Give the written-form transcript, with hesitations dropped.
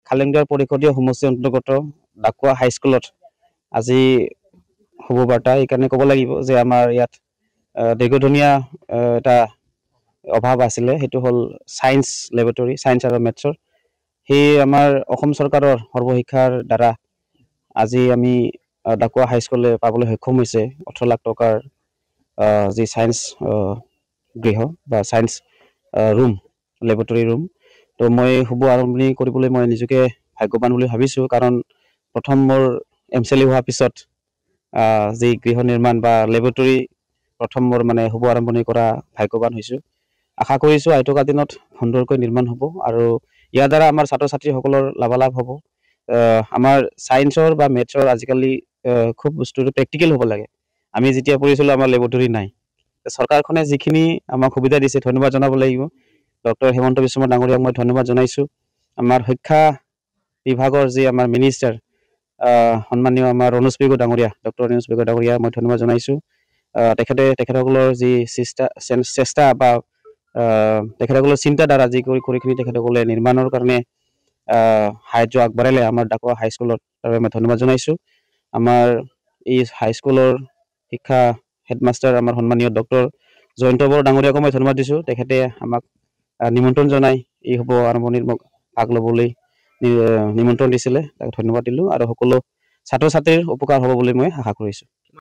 খালেংদাৰ পৰিষদীয় সমষ্টিৰ অন্তৰ্গত ডাকুৱা হাইস্কুলত আজি হ'ব বাৰ্তা। এইকাৰণে ক'ব লাগিব যে আমাৰ ইয়াত দীৰ্ঘদিনীয়া এটা অভাৱ আছিলে, সেইটো হ'ল ছায়েন্স লেবৰেটৰী, ছায়েন্স আৰু মেথছৰ। সেই আমাৰ অসম চৰকাৰৰ সৰ্বশিক্ষাৰ দ্বাৰা আজি আমি ডাকুৱা হাইস্কুলে পাবলৈ সক্ষম হৈছে 18 লাখ টকাৰ যি ছায়েন্স গৃহ বা ছায়েন্স ৰুম, লেবৰেটৰী ৰুম। তো মই শুভ আৰম্ভণি কৰিবলৈ মই নিজকে ভাগ্যৱান বুলি ভাবিছোঁ, কাৰণ প্ৰথম মোৰ MCLE হোৱাৰ পিছত যি গৃহ নিৰ্মাণ বা লেবৰেটৰী প্ৰথম মোৰ মানে শুভ আৰম্ভণি কৰা ভাগ্যৱান হৈছোঁ। আশা কৰিছোঁ আইথকা দিনত সুন্দৰকৈ নিৰ্মাণ হ'ব আৰু ইয়াৰ দ্বাৰা আমাৰ ছাত্ৰ ছাত্ৰীসকলৰ লাভালাভ হ'ব। আমাৰ ছায়েন্সৰ বা মেথছৰ আজিকালি খুব বস্তুটো প্ৰেক্টিকেল হ'ব লাগে। আমি যেতিয়া পঢ়িছিলোঁ আমাৰ লেবৰেটৰী নাই। চৰকাৰখনে যিখিনি আমাক সুবিধা দিছে ধন্যবাদ জনাব লাগিব। ডক্টৰ হিমন্ত বিশ্ব শৰ্মা ডাঙৰীয়াক মই ধন্যবাদ জনাইছোঁ। আমাৰ শিক্ষা বিভাগৰ যি আমাৰ মিনিষ্টাৰ সন্মানীয় আমাৰ ৰণোজ পেগু ডাঙৰীয়া, ডক্টৰ ৰণোজ পেগু ডাঙৰীয়া মই ধন্যবাদ জনাইছোঁ। তেখেতসকলৰ যি চেষ্টা বা তেখেতসকলৰ চিন্তাধাৰা যি কৰিখিনি তেখেতসকলে নিৰ্মাণৰ কাৰণে সাহায্য আগবঢ়ালে আমাৰ ডাকুৱা হাইস্কুলত, তাৰ বাবে মই ধন্যবাদ জনাইছোঁ। আমাৰ এই হাইস্কুলৰ শিক্ষা হেডমাষ্টাৰ আমাৰ সন্মানীয় ডক্টৰ জয়ন্ত বড়ো ডাঙৰীয়াকো মই ধন্যবাদ দিছোঁ। তেখেতে আমাক নিমন্ত্ৰণ জনাই এই শুভ আৰম্ভণিত মোক ভাগ ল'বলৈ নিমন্ত্ৰণ দিছিলে, তাক ধন্যবাদ দিলোঁ আৰু সকলো ছাত্ৰ ছাত্ৰীৰ উপকাৰ হ'ব বুলি মই আশা কৰিছোঁ।